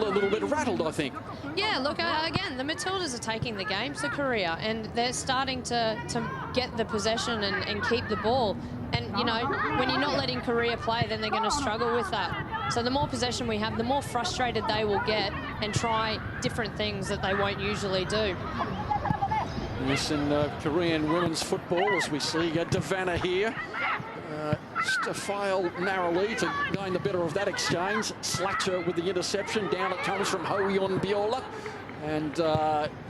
still a little bit rattled, I think. Yeah, look, again, the Matildas are taking the game to Korea, and they're starting to get the possession and keep the ball. And, you know, when you're not letting Korea play, then they're going to struggle with that. So the more possession we have, the more frustrated they will get and try different things that they won't usually do. Yes, in Korean women's football, as we see Devana here, just to fail narrowly to gain the better of that exchange. Slatcher with the interception. Down it comes from Ho-Yeon Biola. And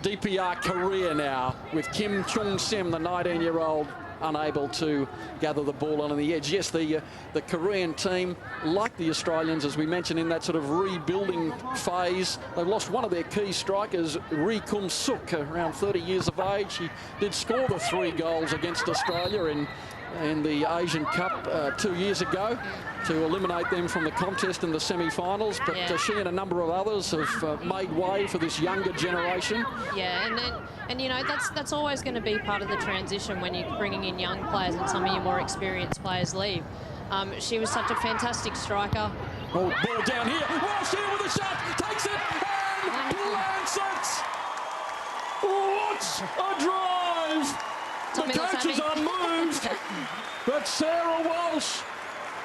DPR Korea now with Kim Chung-sim, the 19-year-old, unable to gather the ball on the edge. Yes, the Korean team, like the Australians, as we mentioned, in that sort of rebuilding phase. They've lost one of their key strikers, Ri Kum-suk, around 30 years of age. He did score the 3 goals against Australia in the Asian Cup 2 years ago to eliminate them from the contest in the semi-finals. But she and a number of others have made way for this younger generation. Yeah, and you know, that's always going to be part of the transition when you're bringing in young players and some of your more experienced players leave. She was such a fantastic striker. Oh, ball down here. Walsh here with a shot. Takes it and lands it. What a drive. The coach is unmoved. But Sarah Walsh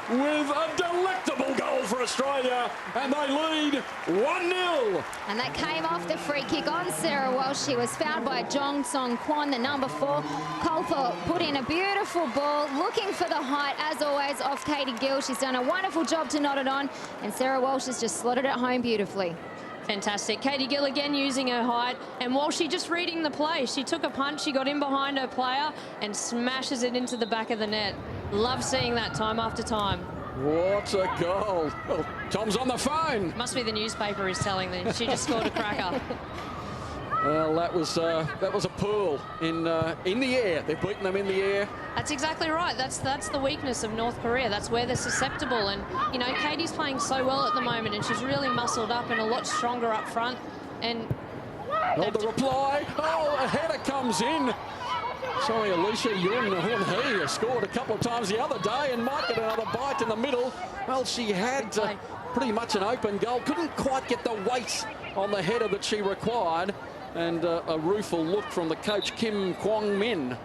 with a delectable goal for Australia, and they lead 1-0. And that came off the free kick on Sarah Walsh. She was fouled by Jong Song Kwon, the number 4. Colthorpe put in a beautiful ball, looking for the height, as always, off Katie Gill. She's done a wonderful job to knot it on, and Sarah Walsh has just slotted it home beautifully. Fantastic. Katie Gill again using her height, and Walshy just reading the play. She took a punch, she got in behind her player and smashes it into the back of the net. Love seeing that time after time. What a goal. Oh, Tom's on the phone. Must be the newspaper is telling them. She just scored a cracker. Well, that was a pool in the air. They've beaten them in the air. That's exactly right. That's the weakness of North Korea. That's where they're susceptible. And, you know, Katie's playing so well at the moment, and she's really muscled up and a lot stronger up front. And oh, the reply. Oh, a header comes in. Sorry, Alicia Yun-Hun-Hee scored a couple of times the other day and might get another bite in the middle. Well, she had pretty much an open goal. Couldn't quite get the weight on the header that she required. And a rueful look from the coach, Kim Kwong-min.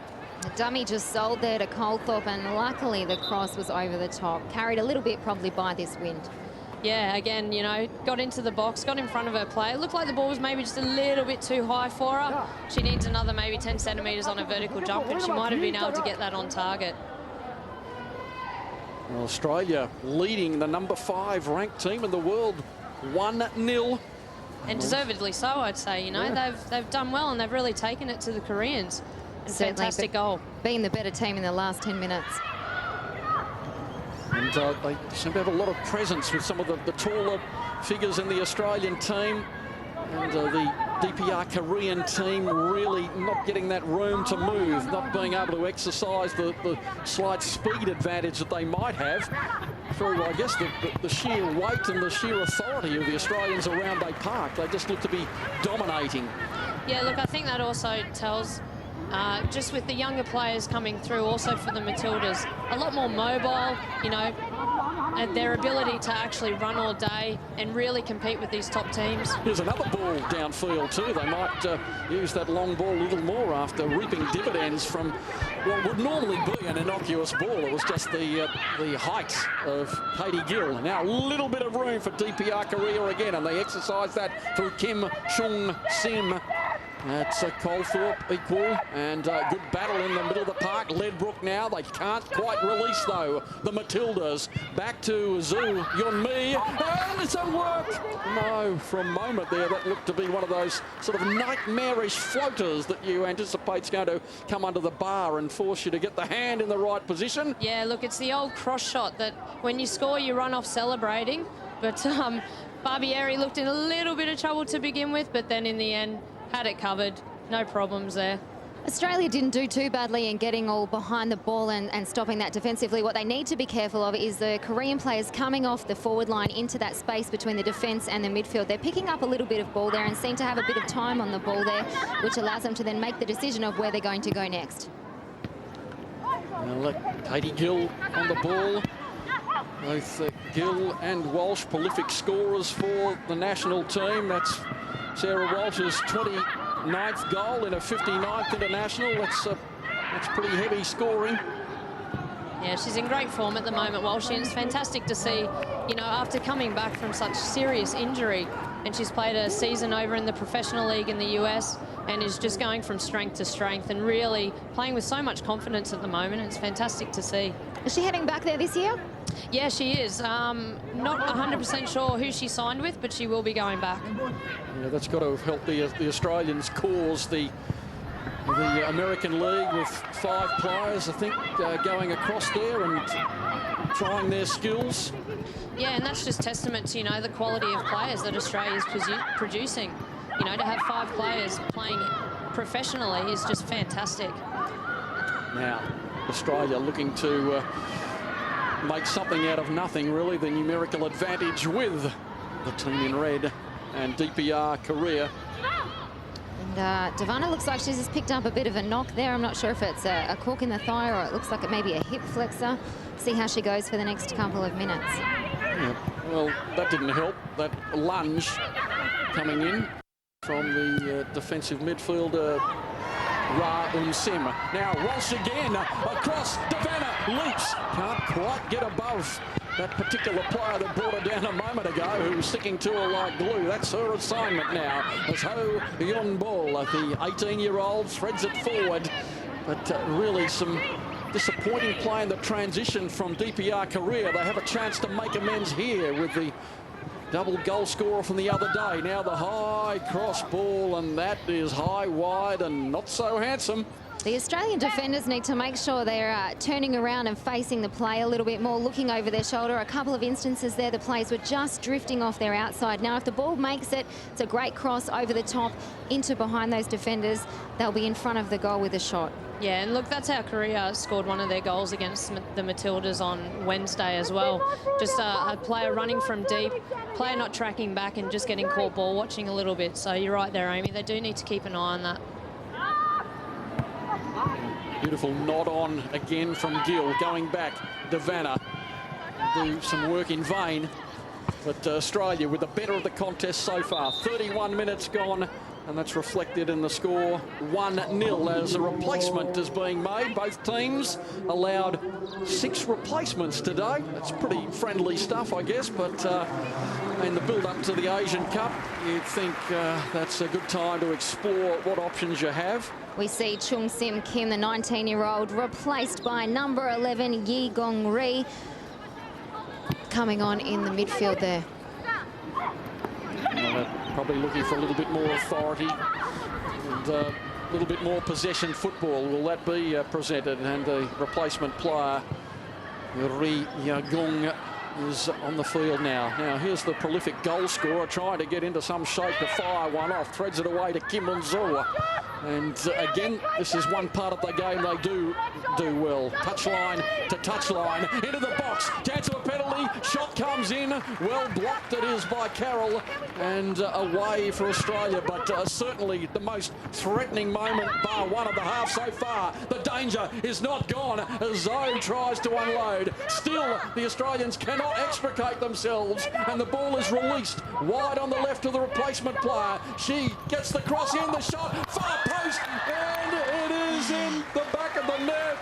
The dummy just sold there to Colthorpe, and luckily the cross was over the top. Carried a little bit probably by this wind. Yeah, again, you know, got into the box, got in front of her player. Looked like the ball was maybe just a little bit too high for her. She needs another maybe 10 centimetres on a vertical jump, and she might have been able to get that on target. Well, Australia leading the number 5 ranked team in the world, 1-0. And deservedly so, I'd say. You know, they've done well, and they've really taken it to the Koreans. And fantastic goal. Being the better team in the last 10 minutes. And they seem to have a lot of presence with some of the taller figures in the Australian team. And the DPR Korean team really not getting that room to move, not being able to exercise the slight speed advantage that they might have through, I guess, the sheer weight and the sheer authority of the Australians around Bay Park. They just look to be dominating. Yeah, look, I think that also tells, just with the younger players coming through, also for the Matildas, a lot more mobile, you know, and their ability to actually run all day and really compete with these top teams. Here's another ball downfield too. They might use that long ball a little more after reaping dividends from what would normally be an innocuous ball. It was just the height of Katie Gill. And now a little bit of room for DPR Korea again, and they exercise that through Kim Chung-sim. That's a Colthorpe equal, and good battle in the middle of the park. Ledbrook now, they can't quite release though. The Matildas back to Zhu Yun-Mi, and it's at work. No, for a moment there, that looked to be one of those sort of nightmarish floaters that you anticipate is going to come under the bar and force you to get the hand in the right position. Yeah, look, it's the old cross shot that when you score, you run off celebrating. But Barbieri looked in a little bit of trouble to begin with, but then in the end, had it covered. No problems there. Australia didn't do too badly in getting all behind the ball and stopping that defensively. What they need to be careful of is the Korean players coming off the forward line into that space between the defence and the midfield. They're picking up a little bit of ball there and seem to have a bit of time on the ball there, which allows them to then make the decision of where they're going to go next. Katie Gill on the ball. Both Gill and Walsh, prolific scorers for the national team. That's Sarah Walsh's 29th goal in a 59th international. That's pretty heavy scoring. Yeah, she's in great form at the moment, Walsh, and it's fantastic to see, you know, after coming back from such serious injury, and she's played a season over in the professional league in the US and is just going from strength to strength and really playing with so much confidence at the moment. It's fantastic to see. Is she heading back there this year? Yeah, she is. Not 100% sure who she signed with, but she will be going back. Yeah, that's got to have helped the Australians cause the American League with 5 players, I think, going across there and trying their skills. Yeah, and that's just testament to, you know, the quality of players that Australia's producing. You know, to have 5 players playing professionally is just fantastic. Now, Australia looking to make something out of nothing, really. The numerical advantage with the team in red and DPR Korea. And Devana looks like she's just picked up a bit of a knock there. I'm not sure if it's a cork in the thigh or it looks like it may be a hip flexor. See how she goes for the next couple of minutes. Yeah, well, that didn't help. That lunge coming in from the defensive midfielder, Ra Sim. Now Walsh again across. Devana leaps. Can't quite get above that particular player that brought her down a moment ago, who was sticking to her like glue. That's her assignment now, as Ho Yun Bol, the 18-year-old, threads it forward. But really some disappointing play in the transition from DPR Korea. They have a chance to make amends here with the double goal scorer from the other day. Now the high cross ball, and that is high, wide, and not so handsome. The Australian defenders need to make sure they're turning around and facing the play a little bit more, looking over their shoulder. A couple of instances there, the players were just drifting off their outside. Now, if the ball makes it, it's a great cross over the top into behind those defenders. They'll be in front of the goal with a shot. Yeah, and look, that's how Korea scored one of their goals against the Matildas on Wednesday as well. Just a player running from deep, player not tracking back and just getting caught ball watching a little bit. So you're right there, Amy. They do need to keep an eye on that. Beautiful nod on again from Gill, going back. Devana do some work in vain, but Australia with the better of the contest so far. 31 minutes gone, and that's reflected in the score 1-0 as a replacement is being made. Both teams allowed 6 replacements today. That's pretty friendly stuff, I guess, but in the build-up to the Asian Cup, you'd think that's a good time to explore what options you have. We see Chung Sim Kim, the 19-year-old, replaced by number 11, Yi Gong Ri, coming on in the midfield there. Well, probably looking for a little bit more authority and a little bit more possession football. Will that be presented? And the replacement player, Ri Yagong, is on the field now. Now, here's the prolific goal scorer trying to get into some shape to fire one off. Threads it away to Kim Un-Zaw. And again, this is one part of the game they do well. Touchline to touchline, into the box. Chance of a penalty. Shot comes in. Well blocked it is by Carroll. And away for Australia. But certainly the most threatening moment, bar one of the half so far. The danger is not gone as Zoe tries to unload. Still, the Australians cannot extricate themselves. And the ball is released wide on the left of the replacement player. She gets the cross in, the shot, far post, and it is in the back of the net.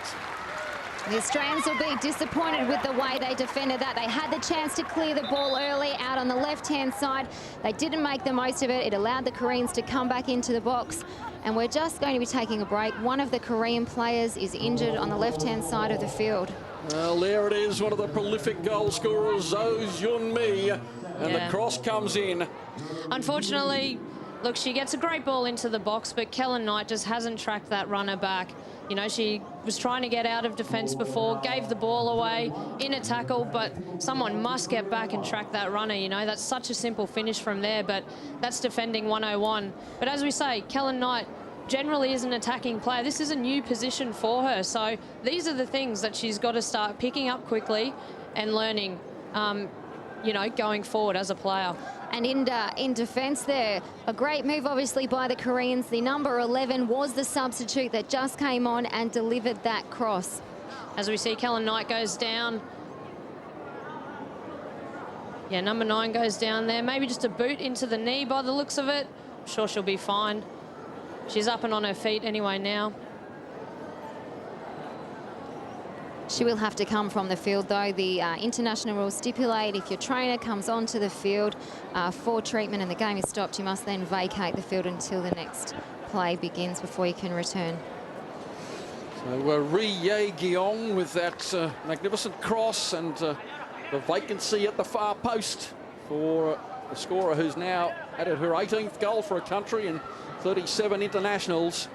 The Australians will be disappointed with the way they defended that. They had the chance to clear the ball early out on the left-hand side. They didn't make the most of it. It allowed the Koreans to come back into the box. And we're just going to be taking a break. One of the Korean players is injured on the left-hand side of the field. Well, there it is, one of the prolific goal scorers, Zo Jun-mi, and the cross comes in. Unfortunately, look, she gets a great ball into the box, but Kellen Knight just hasn't tracked that runner back. You know, she was trying to get out of defence before, gave the ball away in a tackle, but someone must get back and track that runner. You know, that's such a simple finish from there, but that's defending 101. But as we say, Kellen Knight generally is an attacking player. This is a new position for her. So these are the things that she's got to start picking up quickly and learning, you know, going forward as a player. And in defence there, a great move obviously by the Koreans. The number 11 was the substitute that just came on and delivered that cross. As we see, Kellen Knight goes down. Yeah, number 9 goes down there. Maybe just a boot into the knee by the looks of it. I'm sure she'll be fine. She's up and on her feet anyway now. She will have to come from the field, though. The international rules stipulate if your trainer comes onto the field for treatment and the game is stopped, you must then vacate the field until the next play begins before you can return. So Ri Ye-Giong with that magnificent cross and the vacancy at the far post for the scorer who's now added her 18th goal for a country in 37 internationals.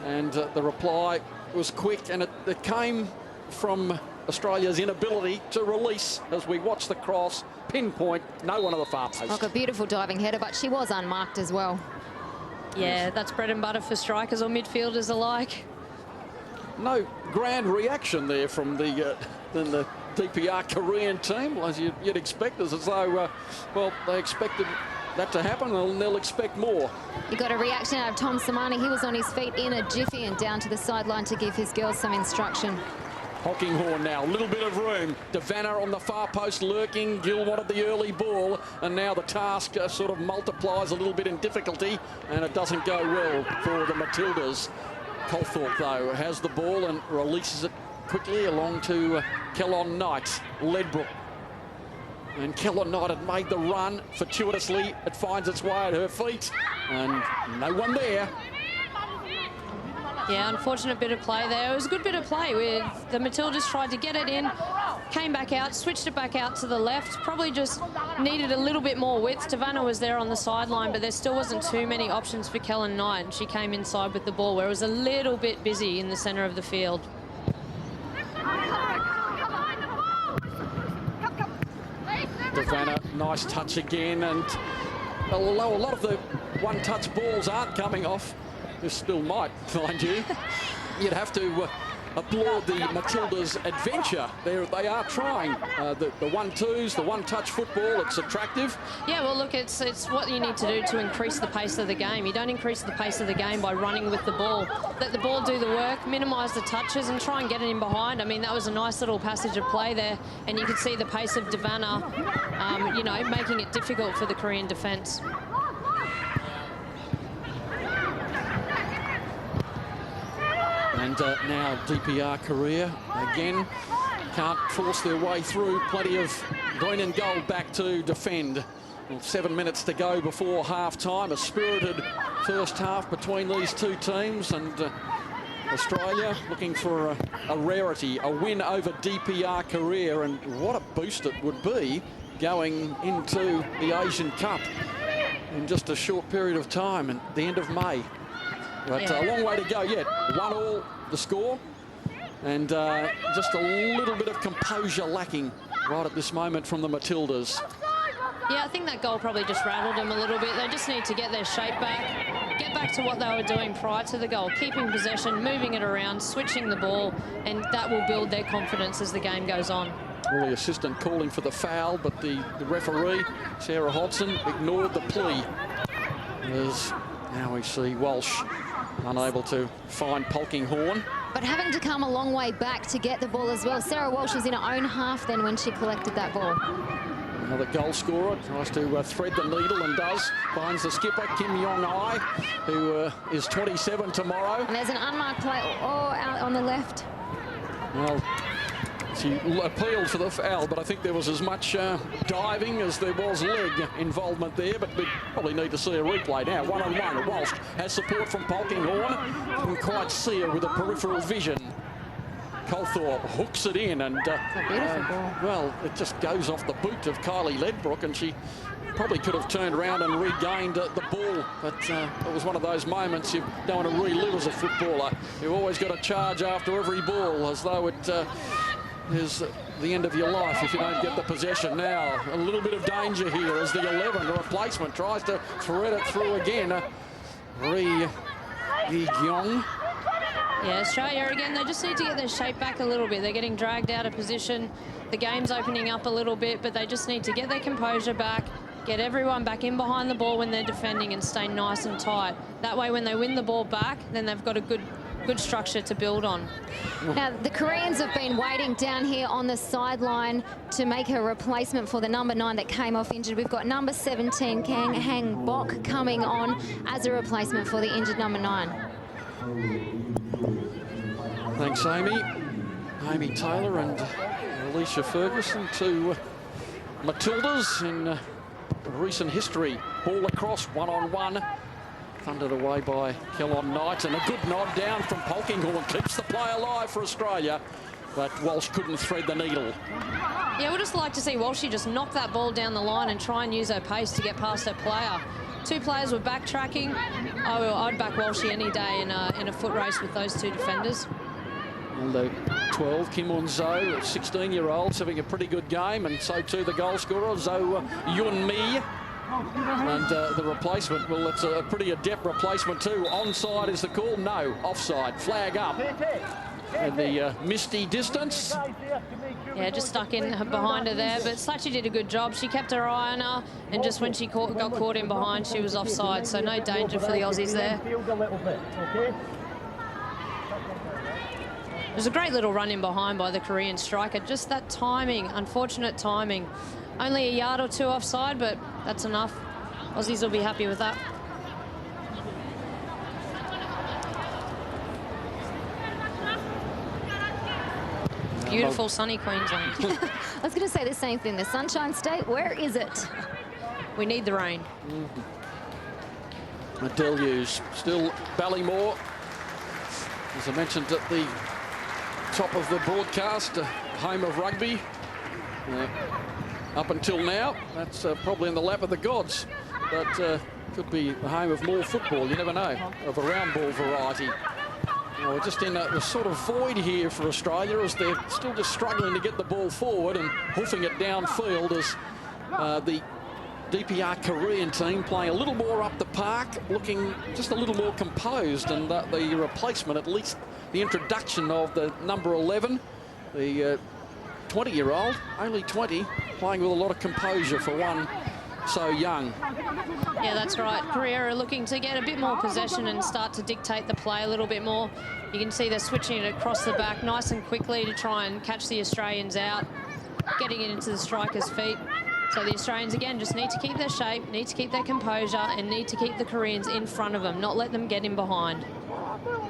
And the reply was quick, and it came from Australia's inability to release as we watch the cross pinpoint no one at the far post. Like a beautiful diving header, but she was unmarked as well. Yeah, that's bread and butter for strikers or midfielders alike. No grand reaction there from the DPR Korean team, as you'd expect, as though, well, they expected that to happen, and they'll expect more. You got a reaction out of Tom Samani. He was on his feet in a jiffy and down to the sideline to give his girls some instruction. Hockinghorn now, a little bit of room. Devanna on the far post lurking. Gill wanted the early ball, and now the task sort of multiplies a little bit in difficulty, and it doesn't go well for the Matildas. Colthorpe, though, has the ball and releases it quickly along to Kellon Knight, Ledbrook. And Kellon Knight had made the run. Fortuitously, it finds its way at her feet, and no one there. Yeah, unfortunate bit of play there. It was a good bit of play with the Matildas, tried to get it in, came back out, switched it back out to the left, probably just needed a little bit more width. Devanna was there on the sideline, but there still wasn't too many options for Kellon Knight, and she came inside with the ball where it was a little bit busy in the centre of the field. Devanna, nice touch again, and although a lot of the one-touch balls aren't coming off, this still might, mind you. You'd have to applaud the Matildas' adventure. They are trying the 1-2s, the one-touch football. It's attractive. Yeah, well, look, it's what you need to do to increase the pace of the game. You don't increase the pace of the game by running with the ball. Let the ball do the work, minimise the touches, and try and get it in behind. I mean, that was a nice little passage of play there, and you could see the pace of Devanna, you know, making it difficult for the Korean defence. And now DPR Korea again can't force their way through. Plenty of green and gold back to defend. Well, 7 minutes to go before half-time. A spirited first half between these two teams, and Australia looking for a rarity, a win over DPR Korea, and what a boost it would be going into the Asian Cup in just a short period of time at the end of May. But a long way to go yet. 1-1 the score, and just a little bit of composure lacking right at this moment from the Matildas. Yeah, I think that goal probably just rattled them a little bit. They just need to get their shape back, get back to what they were doing prior to the goal, keeping possession, moving it around, switching the ball, and that will build their confidence as the game goes on. Well, the assistant calling for the foul, but the referee, Sarah Hodson, ignored the plea. As now we see Walsh unable to find Polkinghorn. But having to come a long way back to get the ball as well. Sarah Walsh was in her own half then when she collected that ball. Another goal scorer tries to thread the needle and does. Finds the skipper, Kim Yong-ai, who is 27 tomorrow. And there's an unmarked play out on the left. Well, she appealed for the foul, but I think there was as much diving as there was leg involvement there, but we probably need to see a replay now. 1-on-1. Walsh has support from Polkinghorn. Couldn't quite see her with a peripheral vision. Colthorpe hooks it in, and well, it just goes off the boot of Kylie Ledbrook, and she probably could have turned around and regained the ball, but it was one of those moments you don't want to relive as a footballer. You've always got to charge after every ball as though it is the end of your life if you don't get the possession. Now a little bit of danger here as the 11, the replacement, tries to thread it through again. Ri Ye-Giong. Yeah, Australia again, they just need to get their shape back a little bit. They're getting dragged out of position. The game's opening up a little bit, but they just need to get their composure back, get everyone back in behind the ball when they're defending, and stay nice and tight. That way, when they win the ball back, then they've got a good good structure to build on. Now, the Koreans have been waiting down here on the sideline to make a replacement for the number 9 that came off injured. We've got number 17, Kang Hang Bok, coming on as a replacement for the injured number 9. Thanks, Amy. Amy Taylor and Alicia Ferguson, two Matildas in recent history. Ball across, one-on-one. Thundered away by Kellon Knight, and a good nod down from Polkinghorne keeps the play alive for Australia, but Walsh couldn't thread the needle. Yeah, we'd just like to see Walshy just knock that ball down the line and try and use her pace to get past her player. Two players were backtracking. I'd back Walshy any day in a foot race with those two defenders. And the 12, Kim Un-zo, 16-year-olds, having a pretty good game, and so too the goal scorer, Zo Yun-mi. And the replacement, well, it's a pretty adept replacement too. Onside is the call. No, offside. Flag up. And the misty distance. Yeah, just stuck in behind her there, but Slatchy did a good job. She kept her eye on her, and just when she got caught in behind, she was offside, so no danger for the Aussies there. It was a great little run in behind by the Korean striker. Just that timing, unfortunate timing. Only a yard or two offside, but that's enough. Aussies will be happy with that. Beautiful sunny Queensland. I was going to say the same thing. The Sunshine State, where is it? We need the rain. A deluge. Still Ballymore, as I mentioned at the top of the broadcast, home of rugby. Up until now, that's probably in the lap of the gods, but could be the home of more football. You never know, of a round ball variety. We're just in a sort of void here for Australia, as they're still just struggling to get the ball forward and hoofing it downfield, as the DPR Korean team playing a little more up the park, looking just a little more composed, and the replacement, at least the introduction of the number 11, the 20-year-old, only 20, playing with a lot of composure for one so young. Yeah, that's right. Korea are looking to get a bit more possession and start to dictate the play a little bit more. You can see they're switching it across the back nice and quickly to try and catch the Australians out, getting it into the strikers' feet. So the Australians, again, just need to keep their shape, need to keep their composure, and need to keep the Koreans in front of them, not let them get in behind.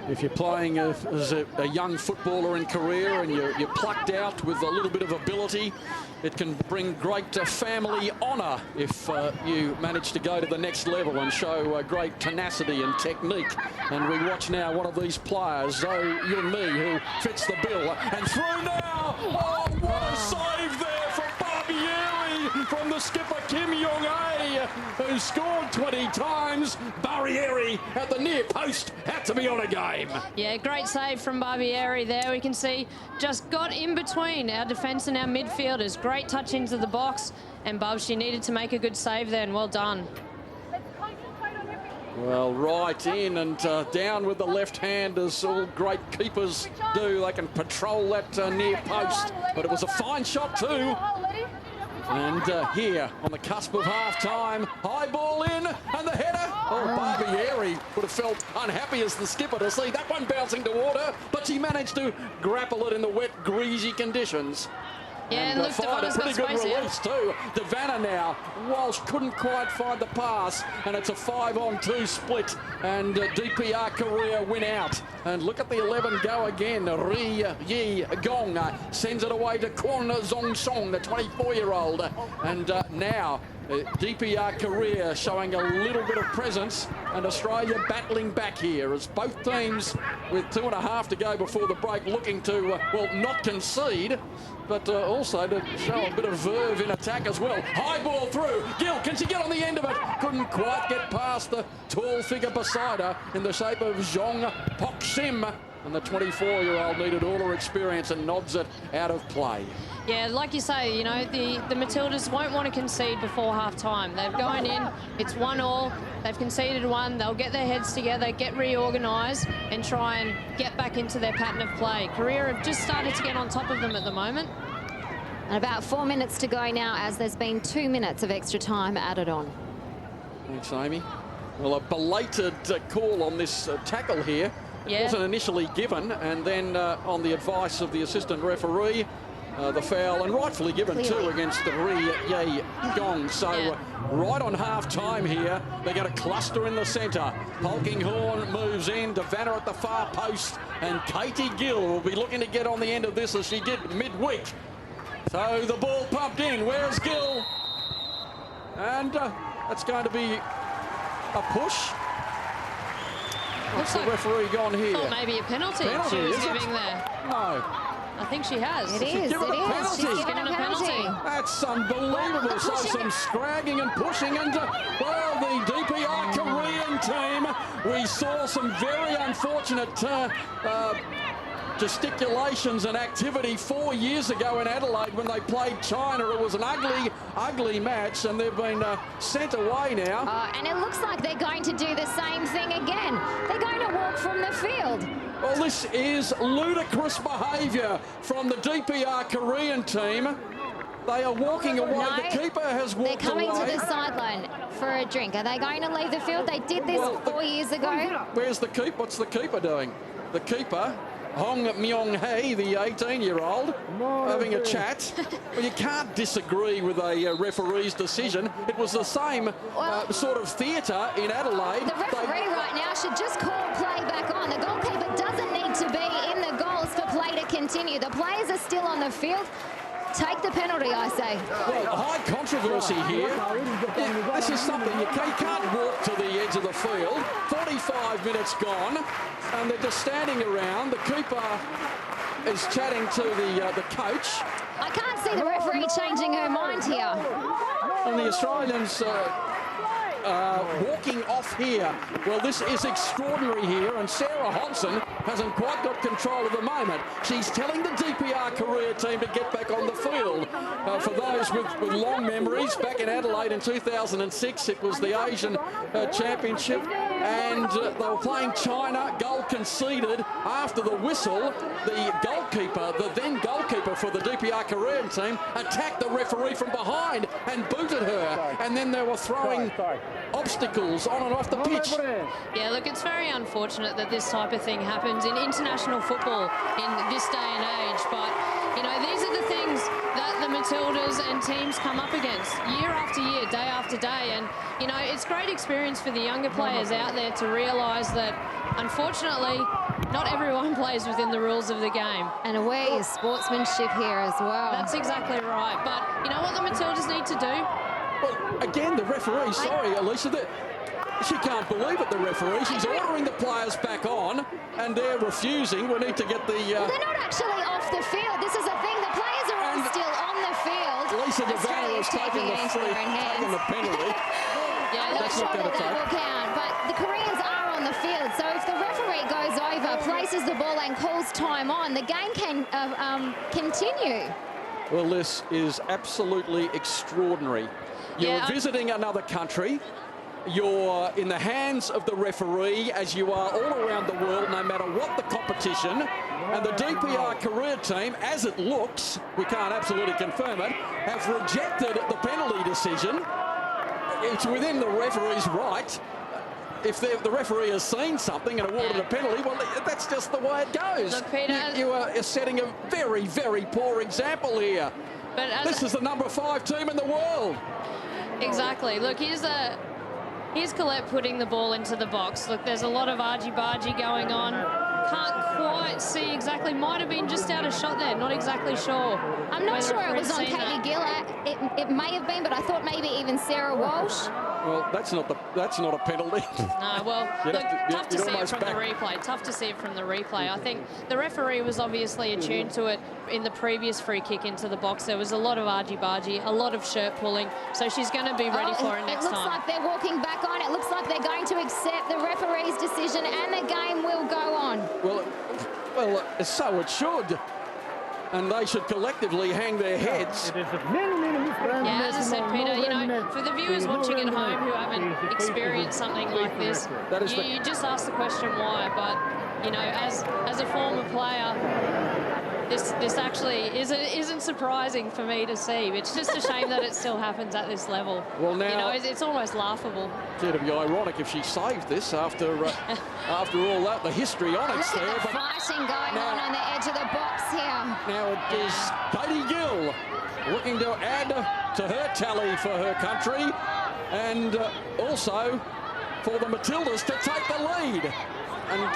If you're playing as a young footballer in Korea and you're plucked out with a little bit of ability, it can bring great family honour if you manage to go to the next level and show great tenacity and technique. And we watch now one of these players, Zo Yun-mi, who fits the bill. And through now! Oh, what a save there from Barbieri, from the skipper Kim Young-ae, who scored 20 times. Barbieri at the near post had to be on a game. Yeah, great save from Barbieri there. We can see just got in between our defence and our midfielders. Great touch into the box, and she needed to make a good save there, and well done. Well, right in and down with the left hand, as all great keepers do. They can patrol that near post, but it was a fine shot too. And here on the cusp of half-time, high ball in, and the header. Oh, Barbieri would have felt unhappy as the skipper to see that one bouncing toward her, but she managed to grapple it in the wet, greasy conditions. Yeah, and look, fired a Devana's pretty got good space release too. Devana now. Walsh couldn't quite find the pass, and it's a 5-on-2 split, and DPR Korea win out. And look at the 11 go again. Ri Yi Gong sends it away to Kwon Zong Song, the 24-year-old. And now DPR Korea showing a little bit of presence, and Australia battling back here as both teams, with 2.5 to go before the break, looking to, well, not concede, but also to show a bit of verve in attack as well. High ball through. Gill, can she get on the end of it? Couldn't quite get past the tall figure beside her in the shape of Zhong Pok-sim. And the 24-year-old needed all her experience and nods it out of play. Yeah, like you say, you know, the Matildas won't want to concede before half-time. They're going in, it's 1-1, they've conceded one, they'll get their heads together, get reorganised, and try and get back into their pattern of play. Korea have just started to get on top of them at the moment. And about 4 minutes to go now, as there's been 2 minutes of extra time added on. Thanks, Amy. Well, a belated call on this tackle here Yeah. Wasn't initially given, and then on the advice of the assistant referee, the foul, and rightfully given too, against the Ri Ye Gong. So right on half-time here, they're going to cluster in the centre. Polkinghorne moves in, Devanna at the far post, and Katie Gill will be looking to get on the end of this as she did midweek. So the ball pumped in. Where's Gill? And that's going to be a push. What's the referee gone here? Thought maybe a penalty she was giving there. No. I think she has. It is. She's given a penalty. She's given a penalty. That's unbelievable. So some scragging and pushing, and well, the DPR Korean team, we saw some very unfortunate gesticulations and activity 4 years ago in Adelaide when they played China. It was an ugly, ugly match, and they've been sent away now. And it looks like they're going to do the same thing again. They're going to walk from the field. Well, this is ludicrous behaviour from the DPR Korean team. They are walking away. No, the keeper has walked away. They're coming to the sideline for a drink. Are they going to leave the field? They did this 4 years ago. Where's the keeper? What's the keeper doing? The keeper, Hong Myung-hae, the 18-year-old, having a chat. Well, you can't disagree with a referee's decision. It was the same sort of theatre in Adelaide. The referee right now should just call play back on. The goalkeeper doesn't need to be in the goals for play to continue. The players are still on the field. Take the penalty, I say. Well, high controversy here. This is something you can't walk to the edge of the field. 45 minutes gone, and they're just standing around. The keeper is chatting to the coach. I can't see the referee changing her mind here. And the Australians walking off here. Well, this is extraordinary here, and Sarah Hodson hasn't quite got control at the moment. She's telling the DPR Korea team to get back on the field. For those with long memories, back in Adelaide in 2006, it was the Asian Championship, and they were playing China. Goal conceded after the whistle. The goalkeeper, the then goalkeeper for the DPR Korean team, attacked the referee from behind and booted her. And then they were throwing obstacles on and off the pitch. Yeah, look, it's very unfortunate that this type of thing happens in international football in this day and age. But, you know, these are the things that the Matildas and teams come up against year after year, day after day. And, you know, it's great experience for the younger players out there to realise that, unfortunately, not everyone plays within the rules of the game. And away is sportsmanship here as well. That's exactly right. But you know what the Matildas need to do? Well, again, the referee, sorry, Alicia, she can't believe it, the referee. She's ordering the players back on, and they're refusing. We need to get the... Well, they're not actually off the field. This is the thing. The players are all still on the field. Lisa Devanna was taking the penalty. Yeah, that's not going to will count, but the Koreans are on the field. So if the referee goes over, places the ball and calls time on, the game can continue. Well, this is absolutely extraordinary. You're visiting another country. You're in the hands of the referee, as you are all around the world, no matter what the competition. And the DPR Korea team, as it looks, we can't absolutely confirm it, have rejected the penalty decision. It's within the referee's right. If the referee has seen something and awarded a penalty, well, that's just the way it goes. Look, Peter, you are setting a very, very poor example here. But this is the number 5 team in the world. Exactly. Look, here's Colette putting the ball into the box. Look, there's a lot of argy-bargy going on. Can't quite see exactly. Might have been just out of shot there. Not exactly sure. I'm not sure it was on Katie Gill. It may have been, but I thought maybe even Sarah Walsh. Well, that's not a penalty. No, well, look, tough to see it from the replay. Tough to see it from the replay. I think the referee was obviously attuned to it in the previous free kick into the box. There was a lot of argy-bargy, a lot of shirt pulling, so she's going to be ready for it next time. It looks like they're walking back on. It looks like they're going to accept the referee's decision, and the game will go on. Well, so it should. And they should collectively hang their heads. Yeah, as I said, Peter, you know, for the viewers watching at home who haven't experienced something like this, you just ask the question why. But, you know, as a former player, this actually isn't surprising for me to see. It's just a shame that it still happens at this level. Well, now, you know, it's almost laughable. It'd be ironic if she saved this after after all that, the history on it's Look there. at the fighting going on the edge of the box here. Now it is Katie Gill looking to add to her tally for her country, and also for the Matildas to take the lead. And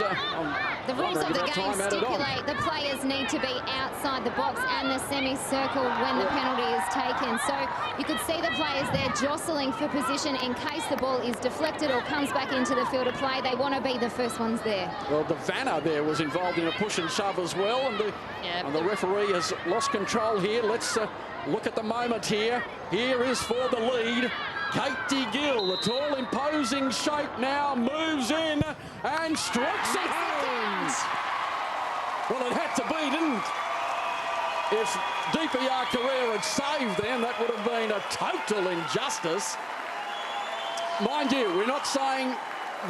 the rules of the game stipulate the players need to be outside the box and the semicircle when the penalty is taken. So you could see the players there jostling for position in case the ball is deflected or comes back into the field of play. They want to be the first ones there. Well, the Vanna there was involved in a push and shove as well, and the referee has lost control here. Let's look at the moment here. Here is for the lead. Katie Gill, the tall, imposing shape, now moves in and strikes it home. Well, it had to be, didn't it? If DPR Korea had saved them, that would have been a total injustice. Mind you, we're not saying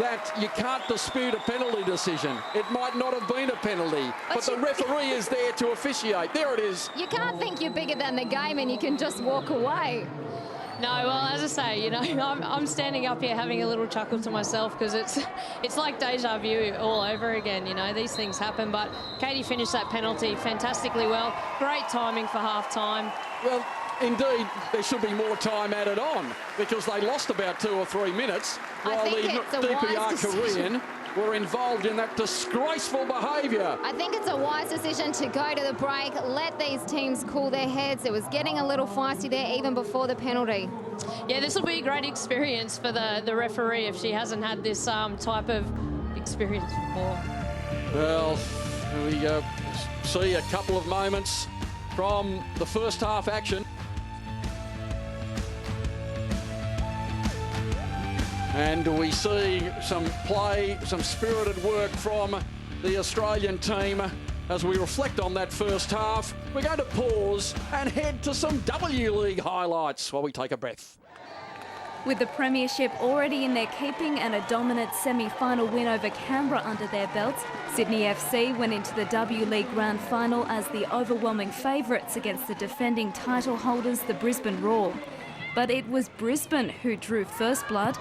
that you can't dispute a penalty decision. It might not have been a penalty, but the referee is there to officiate. There it is. You can't think you're bigger than the game and you can just walk away. No, well, as I say, you know, I'm standing up here having a little chuckle to myself because it's like deja vu all over again. You know, these things happen, but Katie finished that penalty fantastically well. Great timing for half-time. Well, indeed, there should be more time added on because they lost about 2 or 3 minutes while the DPR Korean were involved in that disgraceful behaviour. I think it's a wise decision to go to the break, let these teams cool their heads. It was getting a little feisty there even before the penalty. Yeah, this will be a great experience for the referee if she hasn't had this type of experience before. Well, we see a couple of moments from the first half action. And we see some play, some spirited work from the Australian team as we reflect on that first half. We're going to pause and head to some W League highlights while we take a breath. With the premiership already in their keeping and a dominant semi-final win over Canberra under their belts, Sydney FC went into the W League Grand Final as the overwhelming favourites against the defending title holders, the Brisbane Roar. But it was Brisbane who drew first blood.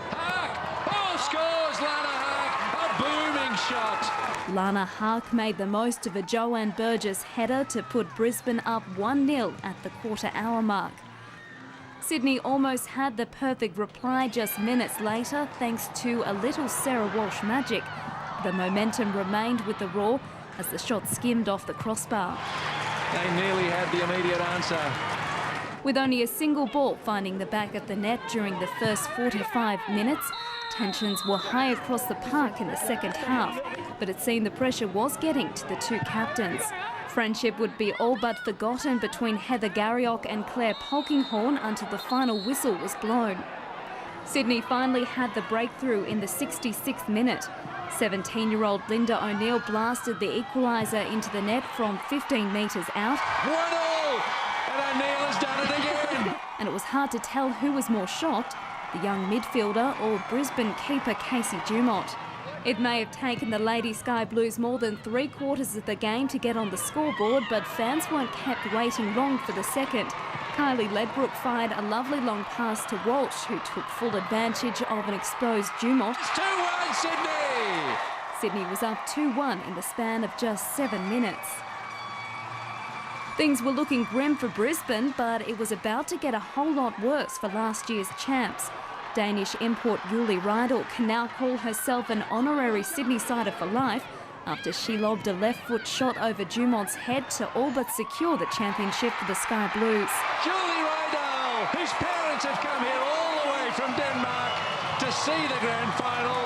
Scores Lana Hark, a booming shot. Lana Hark made the most of a Joanne Burgess header to put Brisbane up 1-0 at the quarter-hour mark. Sydney almost had the perfect reply just minutes later thanks to a little Sarah Walsh magic. The momentum remained with the Roar as the shot skimmed off the crossbar. They nearly had the immediate answer. With only a single ball finding the back of the net during the first 45 minutes, tensions were high across the park in the second half, but it seemed the pressure was getting to the two captains. Friendship would be all but forgotten between Heather Garriock and Claire Polkinghorne until the final whistle was blown. Sydney finally had the breakthrough in the 66th minute. 17-year-old Linda O'Neill blasted the equaliser into the net from 15 metres out. 1-0! And O'Neill has done it again! And it was hard to tell who was more shocked, the young midfielder or Brisbane keeper Casey Dumont. It may have taken the Lady Sky Blues more than 3/4 of the game to get on the scoreboard, but fans weren't kept waiting long for the second. Kylie Ledbrook fired a lovely long pass to Walsh, who took full advantage of an exposed Dumont. It's 2-1 Sydney! Sydney was up 2-1 in the span of just 7 minutes. Things were looking grim for Brisbane, but it was about to get a whole lot worse for last year's champs. Danish import Julie Riedel can now call herself an honorary Sydney sider for life after she lobbed a left-foot shot over Dumont's head to all but secure the championship for the Sky Blues. Julie Riedel, whose parents have come here all the way from Denmark to see the grand final.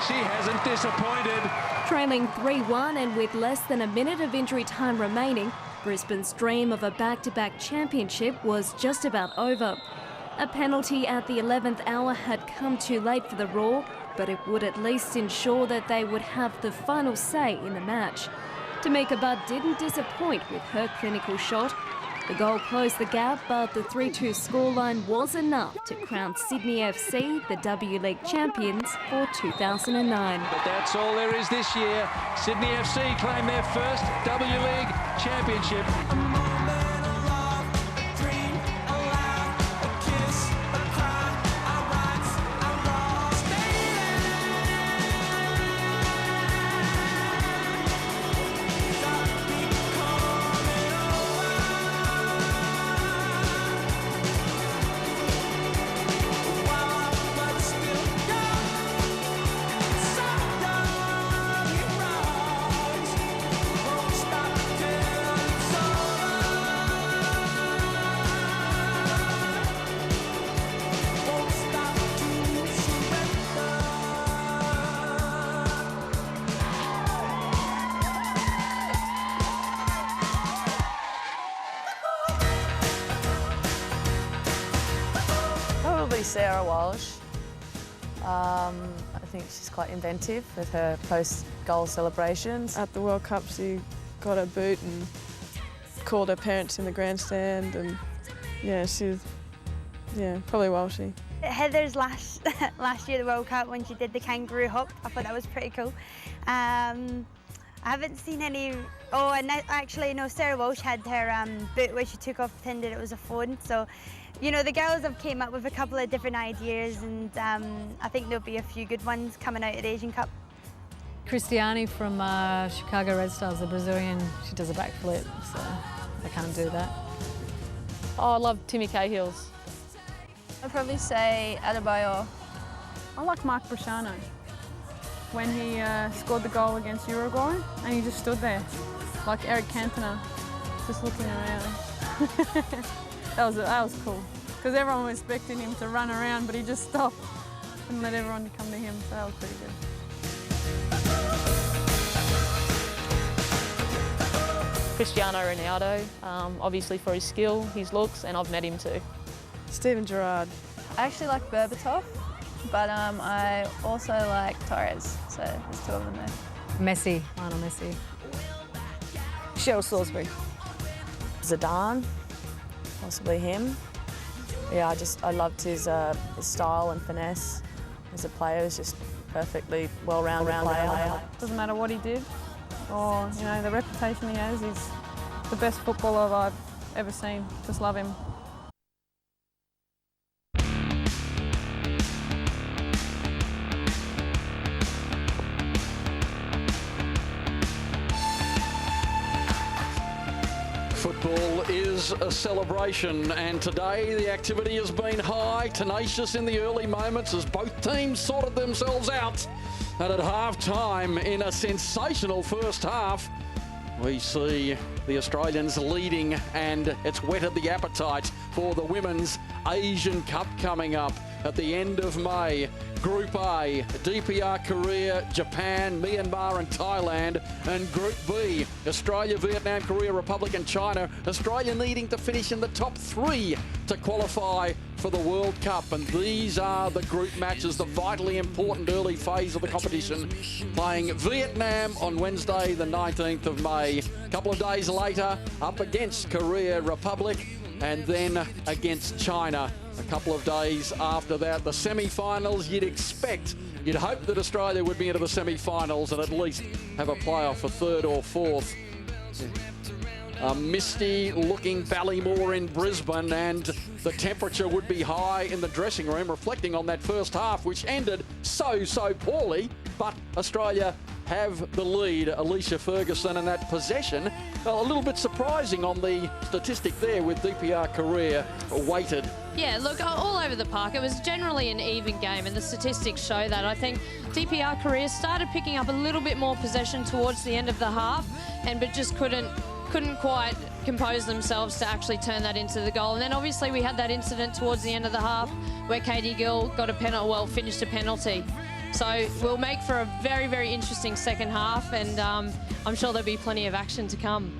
She hasn't disappointed. Trailing 3-1 and with less than a minute of injury time remaining, Brisbane's dream of a back-to-back championship was just about over. A penalty at the 11th hour had come too late for the Roar, but it would at least ensure that they would have the final say in the match. Tamika Budd didn't disappoint with her clinical shot. The goal closed the gap, but the 3-2 scoreline was enough to crown Sydney FC the W League champions for 2009. But that's all there is this year. Sydney FC claim their first W League championship. Probably Sarah Walsh. I think she's quite inventive with her post-goal celebrations. At the World Cup, she got her boot and called her parents in the grandstand, and yeah, she's probably Walshy. Heather's last year at the World Cup when she did the kangaroo hop, I thought that was pretty cool. I haven't seen any. Oh, and actually, no, Sarah Walsh had her boot where she took off, pretended it was a phone. So, you know, the girls have came up with a couple of different ideas, and I think there'll be a few good ones coming out of the Asian Cup. Cristiane from Chicago Red Stars, the Brazilian, she does a backflip, so I can't do that. Oh, I love Timmy Cahill's. I'd probably say Adebayor. I like Mark Brasciano when he scored the goal against Uruguay, and he just stood there like Eric Cantona, just looking around. That was cool, because everyone was expecting him to run around, but he just stopped and let everyone come to him, so that was pretty good. Cristiano Ronaldo, obviously for his skill, his looks, and I've met him too. Steven Gerrard. I actually like Berbatov, but I also like Torres, so there's two of them there. Messi, Lionel Messi. Cheryl Salisbury. Zidane, possibly him. Yeah, I loved his style and finesse as a player. He was just perfectly well-rounded player. Doesn't matter what he did, or you know the reputation he has. He's the best footballer I've ever seen. Just love him. Football is a celebration, and today the activity has been high, tenacious in the early moments as both teams sorted themselves out. And at half-time, in a sensational first half, we see the Australians leading, and it's whetted the appetite for the Women's Asian Cup coming up at the end of May. Group A, DPR, Korea, Japan, Myanmar and Thailand. And Group B, Australia, Vietnam, Korea, Republic and China. Australia needing to finish in the top 3 to qualify for the World Cup. And these are the group matches, the vitally important early phase of the competition. Playing Vietnam on Wednesday, the 19th of May. A couple of days later, up against Korea, Republic, and then against China. A couple of days after that, the semi-finals, you'd hope that Australia would be into the semi-finals and at least have a playoff for 3rd or 4th. A misty looking Ballymore in Brisbane, and the temperature would be high in the dressing room, reflecting on that first half, which ended so poorly, but Australia have the lead. Alicia Ferguson and that possession. Well, a little bit surprising on the statistic there with DPR Korea weighted. Yeah, look, all over the park. It was generally an even game, and the statistics show that. I think DPR Korea started picking up a little bit more possession towards the end of the half, but just couldn't quite compose themselves to actually turn that into the goal. And then obviously we had that incident towards the end of the half where Katie Gill got a penalty, finished a penalty. So we'll make for a very interesting second half, and I'm sure there'll be plenty of action to come.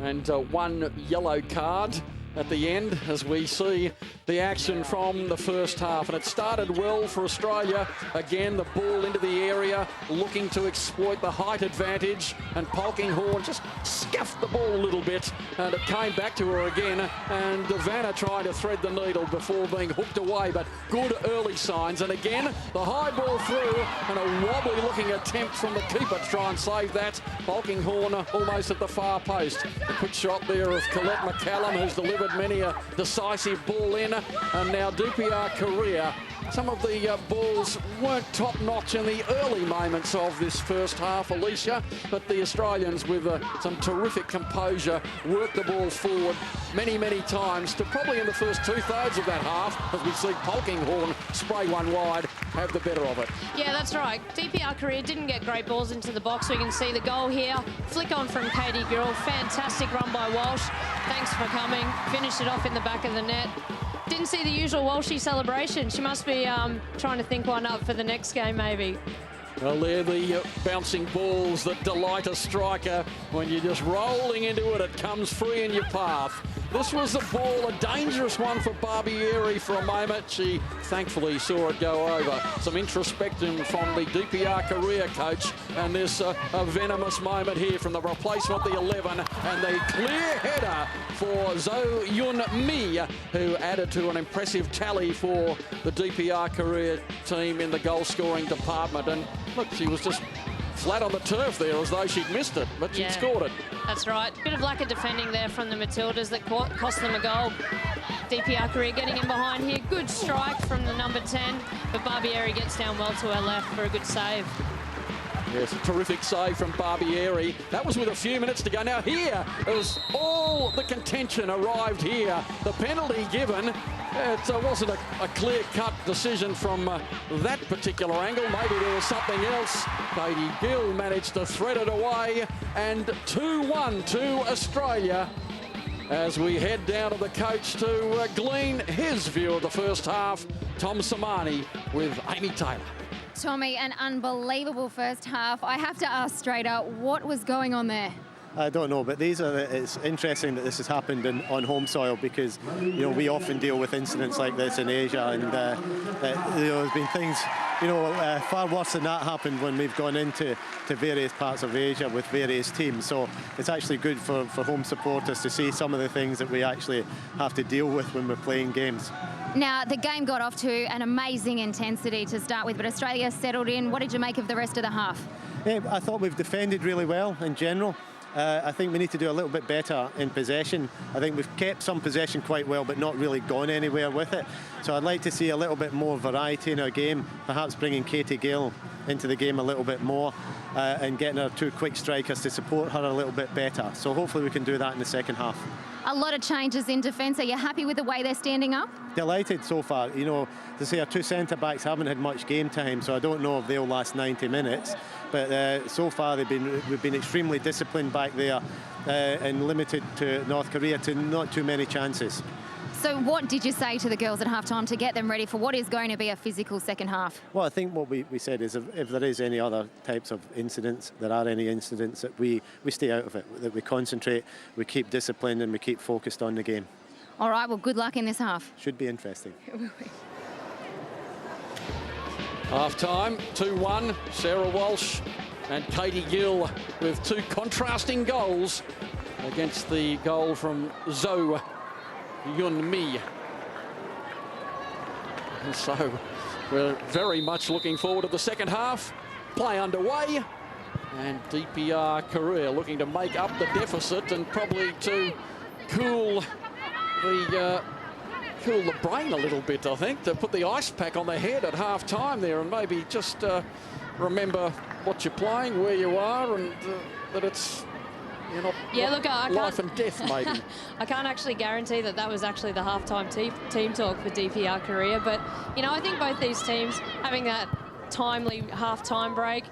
And one yellow card at the end as we see the action from the first half. And it started well for Australia. Again, the ball into the area, looking to exploit the height advantage. And Polkinghorne just scuffed the ball a little bit. And it came back to her again. And Vanna trying to thread the needle before being hooked away. But good early signs. And again, the high ball through and a wobbly looking attempt from the keeper to try and save that. Polkinghorne almost at the far post. A quick shot there of Colette McCallum, who's delivered many a decisive ball in. And now DPR Korea. Some of the balls weren't top-notch in the early moments of this first half, Alicia, but the Australians with some terrific composure worked the ball forward many, many times to probably in the first two-thirds of that half, as we see Polkinghorne spray one wide, have the better of it. Yeah, that's right. DPR Korea didn't get great balls into the box. We can see the goal here. Flick on from Katie Gill. Fantastic run by Walsh. Thanks for coming. Finished it off in the back of the net. Didn't see the usual Walshy celebration. She must be trying to think one up for the next game, maybe. Well, they're the bouncing balls that delight a striker. When you're just rolling into it, it comes free in your path. This was the ball, a dangerous one for Barbieri for a moment. She thankfully saw it go over. Some introspection from the DPR Korea coach. And there's a venomous moment here from the replacement, the 11, and the clear header for Zo Yun Mi, who added to an impressive tally for the DPR Korea team in the goal-scoring department. And look, she was just flat on the turf there as though she'd missed it, but she'd scored it. That's right. Bit of lack of defending there from the Matildas that cost them a goal. DPR Korea getting in behind here. Good strike from the number 10, but Barbieri gets down well to her left for a good save. Yes, a terrific save from Barbieri. That was with a few minutes to go. Now here, it was all the contention arrived here. The penalty given, it wasn't a clear-cut decision from that particular angle. Maybe there was something else. Katie Gill managed to thread it away. And 2-1 to Australia as we head down to the coach to glean his view of the first half. Tom Samani with Amy Taylor. Tommy, an unbelievable first half. I have to ask straight up, what was going on there? I don't know, but it's interesting that this has happened on home soil because, you know, we often deal with incidents like this in Asia, and there's been things, far worse than that happened when we've gone into various parts of Asia with various teams. So it's actually good for home supporters to see some of the things that we actually have to deal with when we're playing games. Now, the game got off to an amazing intensity to start with, but Australia settled in. What did you make of the rest of the half? Yeah, I thought we've defended really well in general. I think we need to do a little bit better in possession. I think we've kept some possession quite well, but not really gone anywhere with it. So I'd like to see a little bit more variety in our game, perhaps bringing Katie Gill into the game a little bit more and getting our two quick strikers to support her a little bit better. So hopefully we can do that in the second half. A lot of changes in defence. Are you happy with the way they're standing up? Delighted so far. You know, to say our two centre-backs haven't had much game time, so I don't know if they'll last 90 minutes. But so far we've been extremely disciplined back there and limited to North Korea to not too many chances. So what did you say to the girls at half-time to get them ready for what is going to be a physical second half? Well, I think what we said is if there is any other types of incidents, there are any incidents, that we stay out of it, that we concentrate, we keep disciplined and we keep focused on the game. All right, well, good luck in this half. Should be interesting. Half-time, 2-1, Sarah Walsh and Katie Gill with two contrasting goals against the goal from Zo Yun Mi. And so we're very much looking forward to the second half. Play underway, and DPR Korea looking to make up the deficit and probably to cool the brain a little bit, I think, to put the ice pack on the head at half-time there and maybe just remember what you're playing, where you are, and that it's life and death, maybe. I can't actually guarantee that was actually the halftime team talk for DPR Korea, but, I think both these teams having that timely halftime break,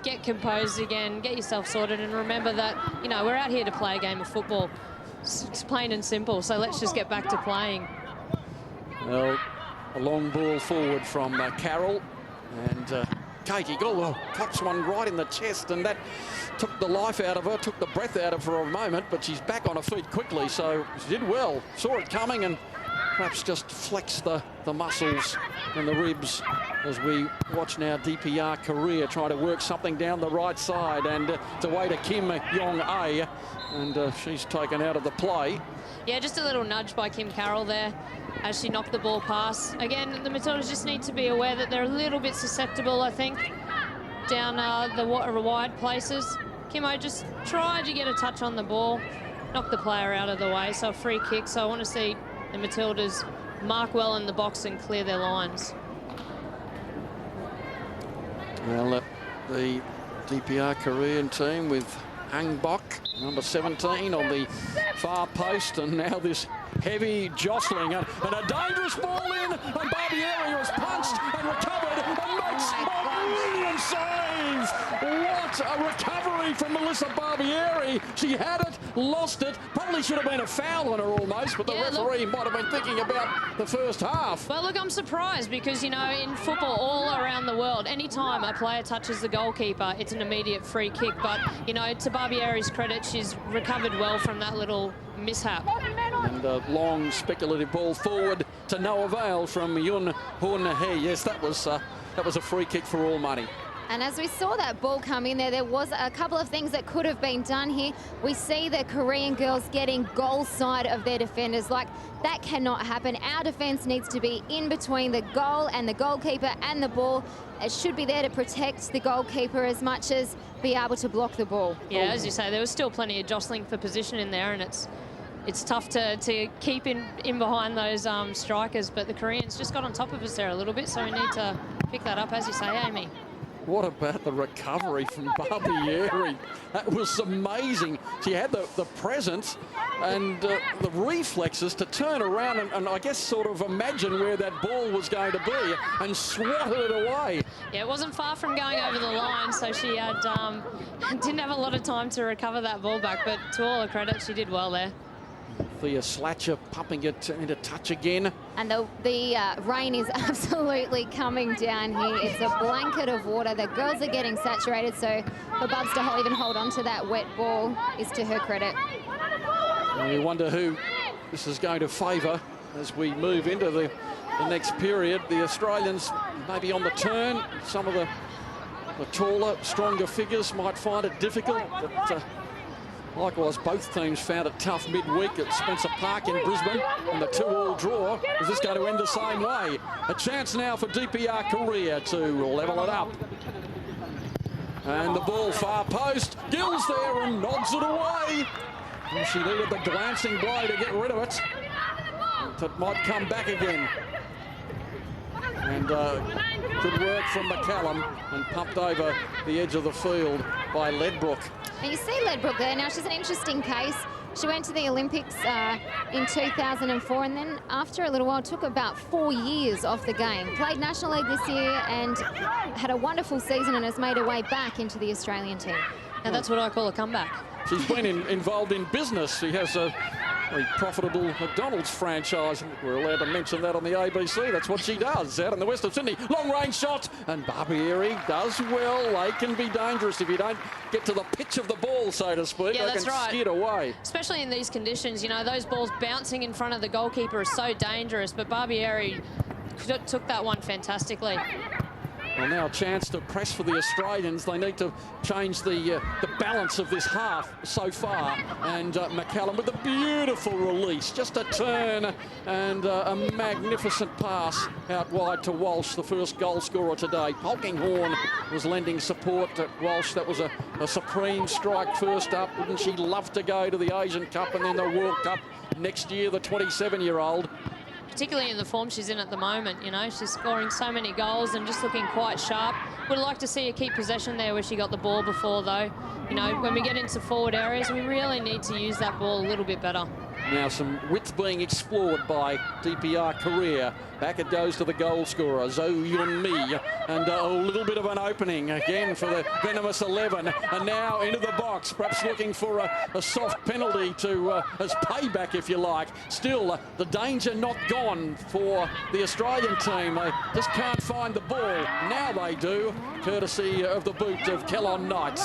get composed again, get yourself sorted, and remember that, we're out here to play a game of football. It's plain and simple, so let's just get back to playing. Well, a long ball forward from Carroll, and Katie Gill pops one right in the chest, and that took the life out of her, took the breath out of her for a moment, but she's back on her feet quickly, so she did well. Saw it coming and perhaps just flex the muscles and the ribs as we watch now DPR Korea try to work something down the right side, and it's away to Kim Yong-A, and she's taken out of the play. Yeah, just a little nudge by Kim Carroll there as she knocked the ball past. Again, the Matildas just need to be aware that they're a little bit susceptible, I think, down the wide places. Kimmo just tried to get a touch on the ball, knocked the player out of the way, so a free kick. So I want to see the Matildas mark well in the box and clear their lines. Well, the DPR Korean team with Hang Bok, number 17, on the far post, and now this heavy jostling and a dangerous ball in, and Barbieri was punched and recovered and makes a brilliant save. What a recovery from Melissa Barbieri. She had it, lost it, probably should have been a foul on her almost, but the referee might have been thinking about the first half. Well, look, I'm surprised because, you know, in football all around the world, anytime a player touches the goalkeeper, it's an immediate free kick. But, you know, to Barbieri's credit, she's recovered well from that little mishap. And a long speculative ball forward to no avail from Yun Hun Hee. Yes, that was a free kick for all money. And as we saw that ball come in there was a couple of things that could have been done here. We see the Korean girls getting goal side of their defenders. Like, that cannot happen. Our defence needs to be in between the goal and the goalkeeper and the ball. It should be there to protect the goalkeeper as much as be able to block the ball. Yeah, as you say, there was still plenty of jostling for position in there, and it's tough to keep in behind those strikers, but the Koreans just got on top of us there a little bit, so we need to pick that up, as you say, Amy. What about the recovery from Barbieri? That was amazing. She had the presence and the reflexes to turn around and I guess sort of imagine where that ball was going to be and swatted it away. Yeah, it wasn't far from going over the line, so she had didn't have a lot of time to recover that ball back, but to all her credit, she did well there. Thea Slatcher pumping it into touch again. And the rain is absolutely coming down here. It's a blanket of water. The girls are getting saturated, so for Bubs to even hold on to that wet ball is to her credit. And you wonder who this is going to favour as we move into the next period. The Australians maybe on the turn. Some of the taller, stronger figures might find it difficult, but likewise, both teams found it tough midweek at Spencer Park in Brisbane, and the 2-2 draw. Is this going to end the same way? A chance now for DPR Korea to level it up. And the ball far post. Gill's there and nods it away. Well, she needed the glancing blow to get rid of it. It might come back again. And good work from McCallum, and pumped over the edge of the field by Ledbrook. And you see Ledbrook there. Now, she's an interesting case. She went to the Olympics in 2004, and then after a little while took about 4 years off the game. Played National League this year and had a wonderful season and has made her way back into the Australian team. Now, that's what I call a comeback. She's been involved in business. She has a very profitable McDonald's franchise. We're allowed to mention that on the ABC. That's what she does out in the west of Sydney. Long-range shot, and Barbieri does well. They can be dangerous if you don't get to the pitch of the ball, so to speak. Yeah, they that's can right. skid away. Especially in these conditions, you know, those balls bouncing in front of the goalkeeper are so dangerous, but Barbieri took that one fantastically. Well, now a chance to press for the Australians. They need to change the balance of this half so far. And McCallum with a beautiful release. Just a turn and a magnificent pass out wide to Walsh, the first goal scorer today. Polkinghorne was lending support to Walsh. That was a supreme strike first up. Wouldn't she love to go to the Asian Cup and then the World Cup next year, the 27-year-old? Particularly in the form she's in at the moment, you know, she's scoring so many goals and just looking quite sharp. Would like to see her keep possession there where she got the ball before, though. You know, when we get into forward areas, we really need to use that ball a little bit better. Now some width being explored by DPR Korea. Back it goes to the goal scorer, Zhou Yun Mi, and a little bit of an opening again for the venomous 11. And now into the box, perhaps looking for a soft penalty to as payback, if you like. Still, the danger not gone for the Australian team. They just can't find the ball. Now they do, courtesy of the boot of Kellon Knight.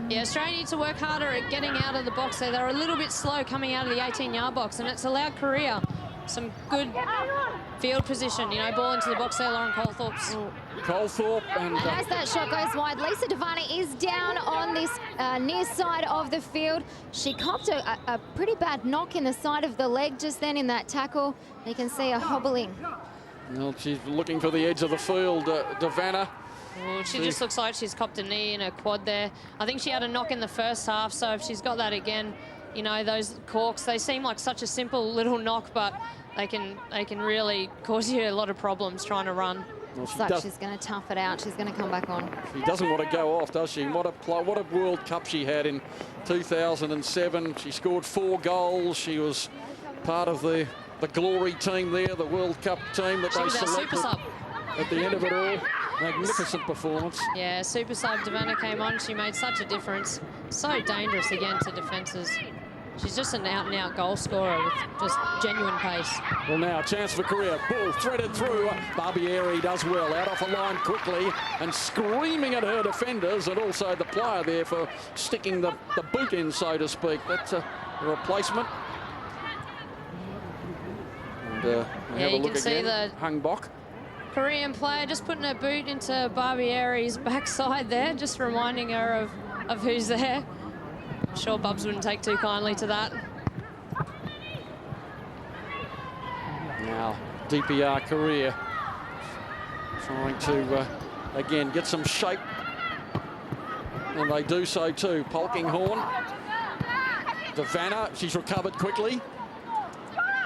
Yeah, Australia need to work harder at getting out of the box there. They're a little bit slow coming out of the 18-yard box, and it's allowed Korea some good field position. You know, ball into the box there, Lauren Colthorpe's. Colthorpe and as that shot goes wide, Lisa Devana is down on this near side of the field. She copped a pretty bad knock in the side of the leg just then in that tackle. You can see her hobbling. Well, she's looking for the edge of the field, Devana. Oh, she just looks like she's copped a knee in her quad there. I think she had a knock in the first half, so if she's got that again, you know, those corks, they seem like such a simple little knock, but they can really cause you a lot of problems trying to run. Well, so she's going to tough it out. She's going to come back on. She doesn't want to go off, does she? What a World Cup she had in 2007. She scored 4 goals. She was part of the glory team there, the World Cup team that they selected at the end of it all. Magnificent performance. Yeah, super sub Devana came on. She made such a difference. So dangerous again to defences. She's just an out-and-out goal scorer with just genuine pace. Well, now a chance for Korea. Ball threaded through. Barbieri does well. Out off the line quickly and screaming at her defenders, and also the player there for sticking the boot in, so to speak. That's a replacement. And yeah, you can see again. the Hung Bok. Korean player just putting her boot into Barbieri's backside there, just reminding her of who's there. I'm sure Bubs wouldn't take too kindly to that. Now, DPR Korea trying to, again, get some shape. And they do so too. Polkinghorn. Devana, she's recovered quickly.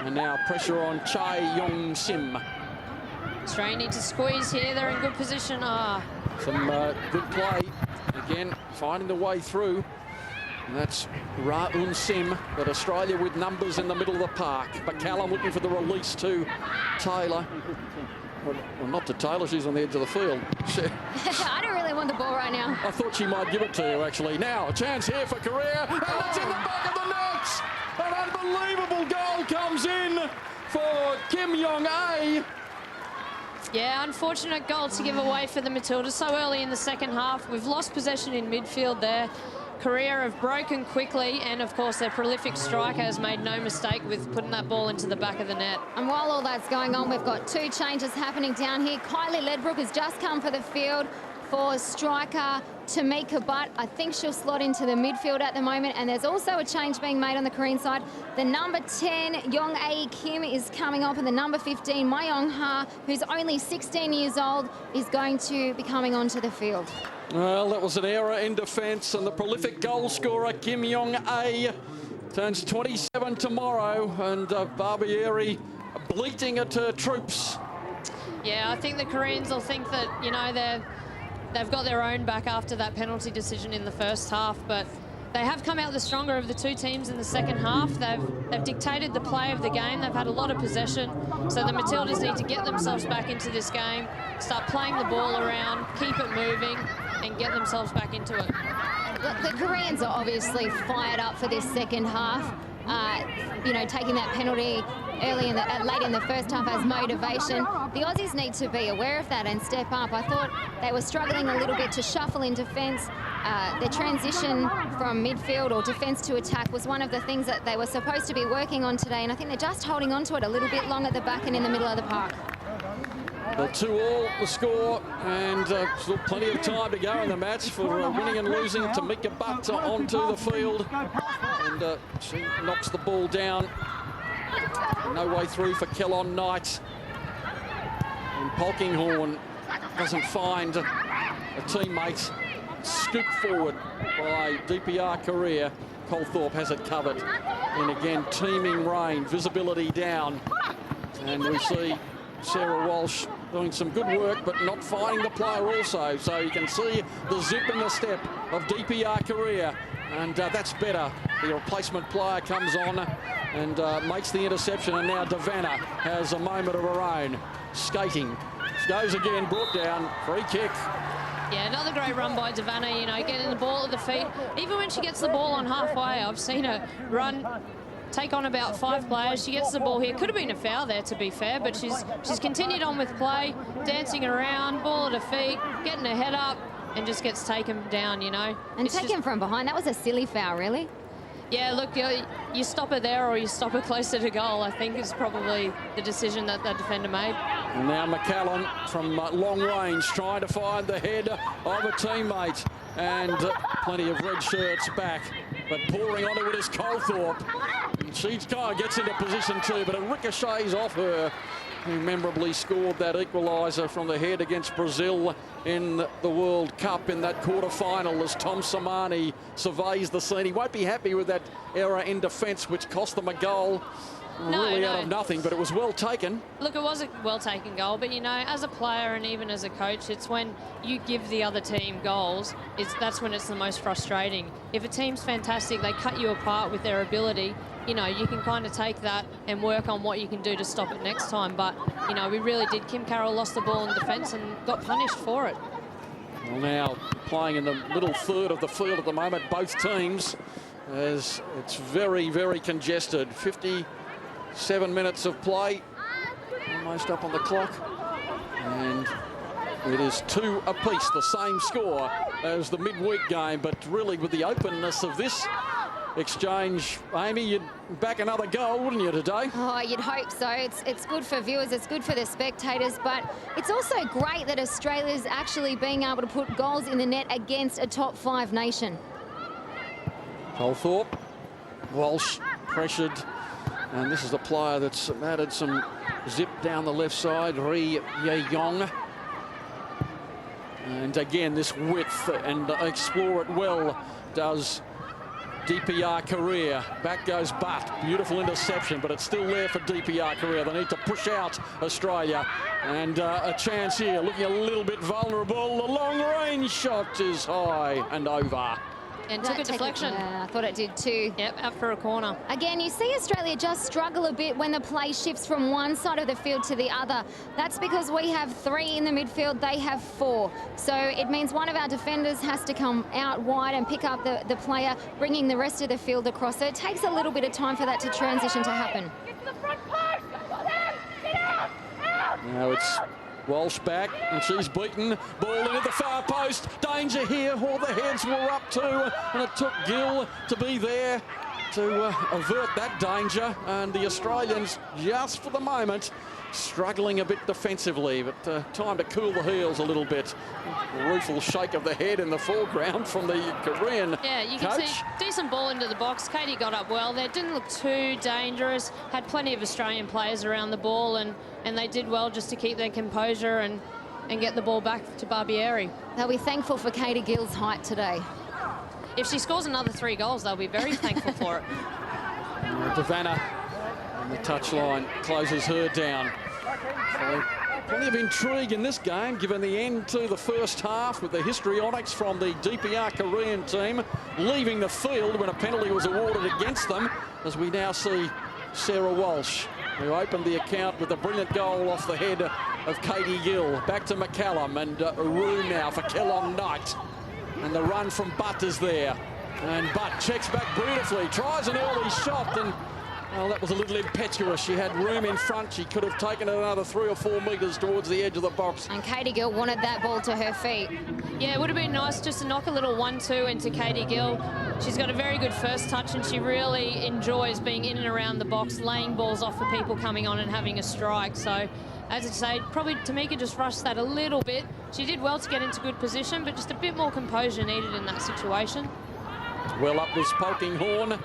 And now pressure on Chae Yong Sim. Australia need to squeeze here. They're in good position. Some good play. Again, finding the way through. And that's Ra Un Sim, but Australia with numbers in the middle of the park. But Callum looking for the release to Taylor. Well, not to Taylor, she's on the edge of the field. I don't really want the ball right now. I thought she might give it to you, actually. Now, a chance here for Korea, and it's in the back of the net! An unbelievable goal comes in for Kim Yong-a. Yeah, unfortunate goal to give away for the Matildas so early in the second half. We've lost possession in midfield there. Korea have broken quickly, and of course their prolific striker has made no mistake with putting that ball into the back of the net. And while all that's going on, we've got 2 changes happening down here. Kylie Ledbrook has just come for the field for striker Tamika Butt. I think she'll slot into the midfield at the moment, and there's also a change being made on the Korean side. The number 10, Yong-a Kim, is coming off, and the number 15, Myung-ha, who's only 16 years old, is going to be coming onto the field. Well, that was an error in defence, and the prolific goal scorer, Kim Yong-a, turns 27 tomorrow, and Barbieri bleating at her troops. Yeah, I think the Koreans will think that, you know, they've got their own back after that penalty decision in the first half, but they have come out the stronger of the 2 teams in the second half. They've dictated the play of the game. They've had a lot of possession, so the Matildas need to get themselves back into this game, start playing the ball around, keep it moving, and get themselves back into it. The Koreans are obviously fired up for this second half. You know, taking that penalty early late in the first half as motivation. The Aussies need to be aware of that and step up. I thought they were struggling a little bit to shuffle in defence. Their transition from midfield or defence to attack was one of the things that they were supposed to be working on today, and I think they're just holding on to it a little bit long at the back and in the middle of the park. Well, 2-2 the score, and still plenty of time to go in the match for winning and losing. Tamika Butt onto the field, and she knocks the ball down. No way through for Kellon Knight. And Polkinghorn doesn't find a teammate. Scooped forward by DPR Korea. Colthorpe has it covered. And again, teeming rain, visibility down. And we see Sarah Walsh doing some good work, but not finding the player also. So you can see the zip in the step of DPR Korea, and that's better. The replacement player comes on and makes the interception, and now Davana has a moment of her own. Skating. Goes again, brought down, free kick. Yeah, another great run by Davana, you know, getting the ball at the feet. Even when she gets the ball on halfway, I've seen her run, take on about 5 players. She gets the ball here. Could have been a foul there, to be fair, but she's continued on with play, dancing around, ball at her feet, getting her head up, and just gets taken down, you know. And taken from behind. That was a silly foul, really. Yeah, look, you stop her there or you stop her closer to goal, I think is probably the decision that the defender made. And now McCallum from long range trying to find the head of a teammate, and plenty of red shirts back, but pouring onto it is Colthorpe. And she kind of gets into position too, but it ricochets off her, who memorably scored that equaliser from the head against Brazil in the World Cup in that quarter-final as Tom Samani surveys the scene. He won't be happy with that error in defence, which cost them a goal. Really out of nothing, but it was well taken. Look, it was a well-taken goal, but, you know, as a player and even as a coach, it's when you give the other team goals, that's when it's the most frustrating. If a team's fantastic, they cut you apart with their ability, you know, you can kind of take that and work on what you can do to stop it next time. But, you know, we really did. Kim Carroll lost the ball in defence and got punished for it. Well, now playing in the middle third of the field at the moment, both teams, as it's very, very congested. 57 minutes of play, almost up on the clock, and it is 2 apiece, the same score as the midweek game, but really with the openness of this exchange, Amy, you'd back another goal, wouldn't you, today? Oh, you'd hope so. It's good for viewers, it's good for the spectators, but it's also great that Australia's actually being able to put goals in the net against a top 5 nation. Colthorpe, Walsh pressured, and this is the player that's added some zip down the left side, Ri Ye-yong. And again, this width, and explore it well, does DPR Korea. Back goes Butt. Beautiful interception, but it's still there for DPR Korea. They need to push out Australia. And a chance here, looking a little bit vulnerable. The long-range shot is high and over. And took a deflection. Yeah, I thought it did too. Yep, out for a corner. Again, you see Australia just struggle a bit when the play shifts from one side of the field to the other. That's because we have 3 in the midfield, they have 4. So it means one of our defenders has to come out wide and pick up the player, bringing the rest of the field across. So it takes a little bit of time for that to transition to happen. Now it's Walsh back, and she's beaten. Ball into the far post. Danger here. All the heads were up too, and it took Gill to be there to avert that danger. And the Australians, just for the moment, struggling a bit defensively, but time to cool the heels a little bit. Rueful shake of the head in the foreground from the Korean Yeah, you coach. can see decent ball into the box. Katie got up well there. Didn't look too dangerous. Had plenty of Australian players around the ball, and they did well just to keep their composure and get the ball back to Barbieri. They'll be thankful for Katie Gill's height today. If she scores another 3 goals, they'll be very thankful for it. Davana on the touchline closes her down. So plenty of intrigue in this game, given the end to the first half with the histrionics from the DPR Korean team leaving the field when a penalty was awarded against them, as we now see Sarah Walsh, who opened the account with a brilliant goal off the head of Katie Gill. Back to McCallum and Rue now for Kellon Knight. And the run from Butt is there. And Butt checks back beautifully, tries an early shot, and well, that was a little impetuous. She had room in front. She could have taken it another 3 or 4 metres towards the edge of the box. And Katie Gill wanted that ball to her feet. Yeah, it would have been nice just to knock a little 1-2 into Katie Gill. She's got a very good first touch, and she really enjoys being in and around the box, laying balls off for people coming on and having a strike. So, as I say, probably Tamika just rushed that a little bit. She did well to get into good position, but just a bit more composure needed in that situation. Well up this poking horn,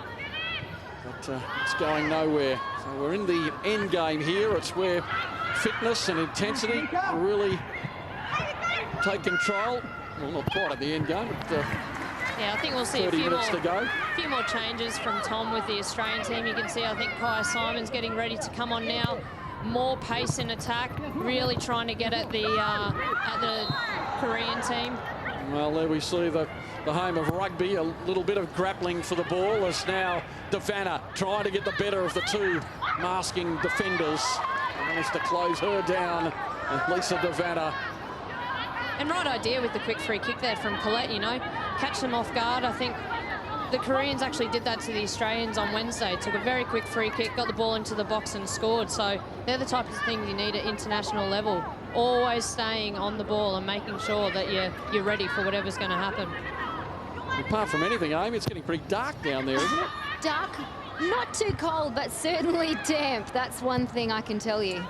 but it's going nowhere. So we're in the end game here. It's where fitness and intensity really take control. Well, not quite at the end game, but yeah, I think we'll see 30 minutes to go. A few more changes from Tom with the Australian team. You can see, I think, Kaya Simon's getting ready to come on now. more pace in attack, really trying to get at the Korean team. Well, there we see the home of rugby, a little bit of grappling for the ball as now Devanna trying to get the better of the two masking defenders. Managed to close her down, and Lisa Devanna. And right idea with the quick free kick there from Colette, you know, catch them off guard. I think the Koreans actually did that to the Australians on Wednesday. Took a very quick free kick, got the ball into the box and scored. So they're the type of things you need at international level. Always staying on the ball and making sure that you're ready for whatever's going to happen. Apart from anything, Amy, it's getting pretty dark down there, isn't it? Dark, not too cold, but certainly damp. That's one thing I can tell you.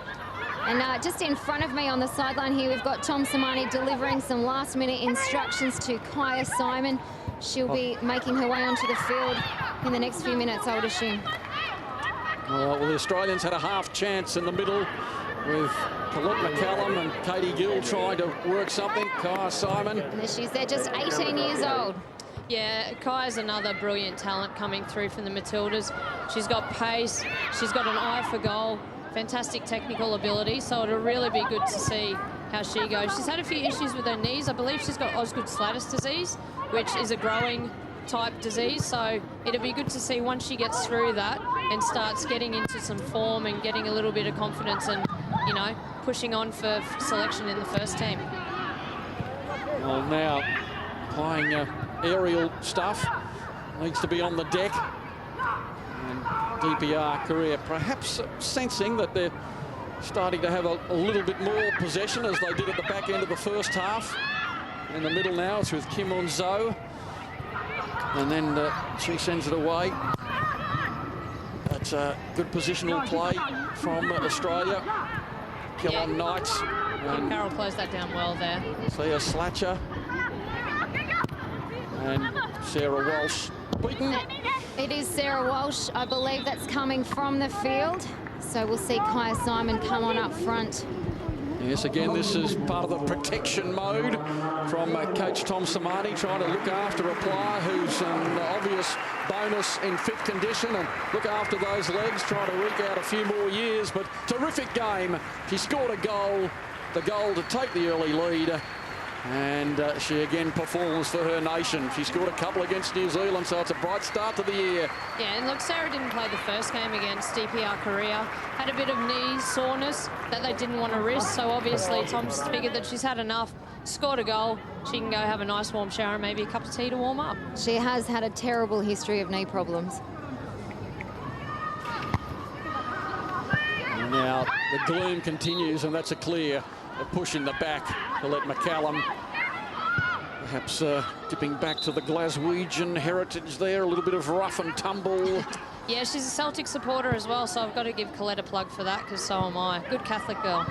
And just in front of me on the sideline here, we've got Tom Samani delivering some last-minute instructions to Kaya Simon. She'll be making her way onto the field in the next few minutes, I would assume. Well, the Australians had a half chance in the middle with Colette McCallum and Katie Gill trying to work something. Kaya Simon. And she's there, just 18 years old. Yeah, Kaya's another brilliant talent coming through from the Matildas. She's got pace, she's got an eye for goal, fantastic technical ability, so it'll really be good to see how she goes. She's had a few issues with her knees. I believe she's got Osgood-Schlatters disease, which is a growing type disease, so it'll be good to see once she gets through that and starts getting into some form and getting a little bit of confidence and, you know, pushing on for selection in the first team. Well, now playing aerial stuff, needs to be on the deck. And DPR Korea perhaps sensing that they're starting to have a little bit more possession as they did at the back end of the first half. In the middle now, it's with Kim Un-zo. And then she sends it away. That's a good positional play from Australia. Kill on Knights. And Carroll closed that down well there. Thea Slatcher. And Sarah Walsh beaten. It is Sarah Walsh. I believe that's coming from the field. So we'll see Kaya Simon come on up front. Yes, again, this is part of the protection mode from Coach Tom Samani, trying to look after a player who's an obvious bonus in fit condition and look after those legs, trying to eke out a few more years. But terrific game. She scored a goal, the goal to take the early lead. And she again performs for her nation. She scored a couple against New Zealand, so it's a bright start to the year. Yeah, and look, Sarah didn't play the first game against DPR Korea. Had a bit of knee soreness that they didn't want to risk, so obviously Tom's figured that she's had enough, scored a goal. She can go have a nice warm shower and maybe a cup of tea to warm up. She has had a terrible history of knee problems. And now the gloom continues, and that's a clear. A push in the back to let McCallum, perhaps dipping back to the Glaswegian heritage there, a little bit of rough and tumble. Yeah, she's a Celtic supporter as well, so I've got to give Colette a plug for that, because so am I. Good Catholic girl.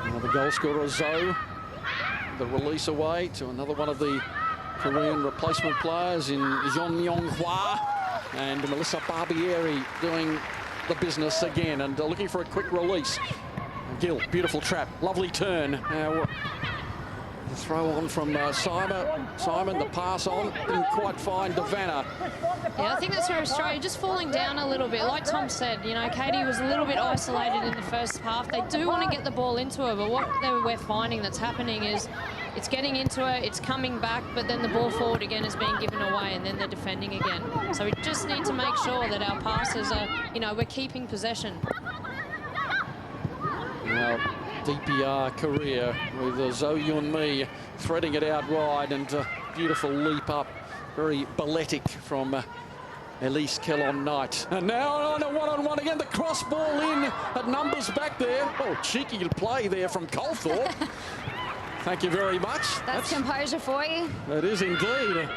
Another goal scorer, Zoe. The release away to another one of the Korean replacement players in Jeon Myung-hwa, and Melissa Barbieri doing the business again and looking for a quick release. Gill, beautiful trap, lovely turn. Now, the throw on from Simon, the pass on, didn't quite find Devanna. Yeah, I think that's where Australia just falling down a little bit. Like Tom said, you know, Katie was a little bit isolated in the first half. They do want to get the ball into her, but what we're finding that's happening is it's getting into her, it's coming back, but then the ball forward again is being given away, and then they're defending again. So we just need to make sure that our passes are, you know, we're keeping possession. Now, DPR Korea with Zoe Yun-mi threading it out wide, and beautiful leap up, very balletic from Elise Kellon-Knight. And now on a one-on-one again, the cross ball in at numbers back there. Oh, cheeky play there from Colthorpe. Thank you very much. That's composure for you. That is indeed.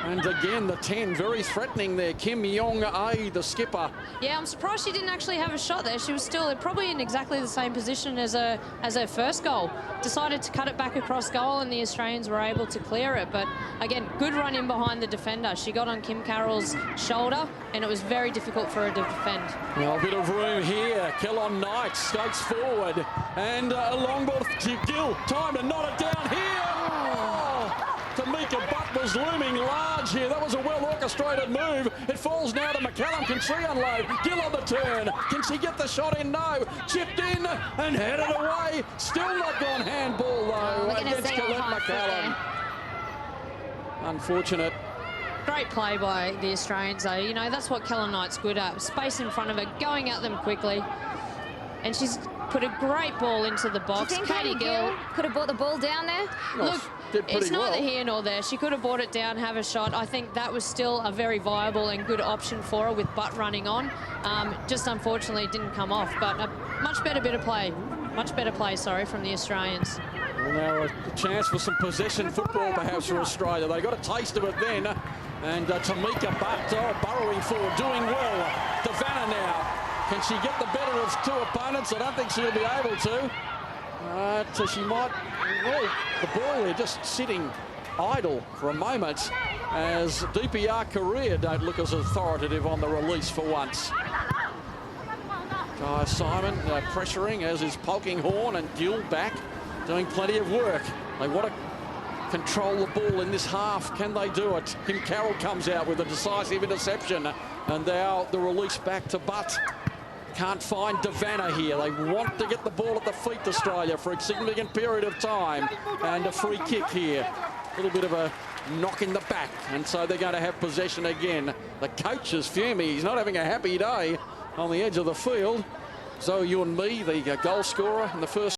And again, the 10, very threatening there. Kim Yong-ae, the skipper. Yeah, I'm surprised she didn't actually have a shot there. She was still probably in exactly the same position as her first goal. Decided to cut it back across goal, and the Australians were able to clear it. But again, good run in behind the defender. She got on Kim Carroll's shoulder, and it was very difficult for her to defend. Well, a bit of room here. Kellon-Knight skates forward, and a long ball to Gill. Time to knot it down here. Oh, Tamika Butler's is looming large here. That was a well-orchestrated move. It falls now to McCallum. Can she unload? Gill on the turn. Can she get the shot in? No. Chipped in and headed away. Still not gone handball, though, against Colette McCallum. Unfortunate. Great play by the Australians, though. You know, that's what Kellen Knight's good at. Space in front of her, going at them quickly. And she's put a great ball into the box. Do you think Katie Gill could have brought the ball down there? Look, it's neither here nor there. She could have brought it down, have a shot. I think that was still a very viable and good option for her with Butt running on. Just unfortunately it didn't come off, but a much better bit of play. Much better play, sorry, from the Australians. Well, now a chance for some possession football perhaps for Australia. They got a taste of it then. And Tamika Butt burrowing forward, doing well. Devanna now. Can she get the better of two opponents? I don't think she'll be able to. So she might. Well, the ball there just sitting idle for a moment as DPR Korea don't look as authoritative on the release for once. Guy Simon pressuring, as is Polkinghorne, and Gill back doing plenty of work. They want to control the ball in this half. Can they do it? Kim Carroll comes out with a decisive interception, and now the release back to Butt. Can't find Devanna here. They want to get the ball at the feet, Australia, for a significant period of time. And a free kick here. A little bit of a knock in the back. And so they're going to have possession again. The coach is fuming. He's not having a happy day on the edge of the field. So you and me, the goal scorer in the first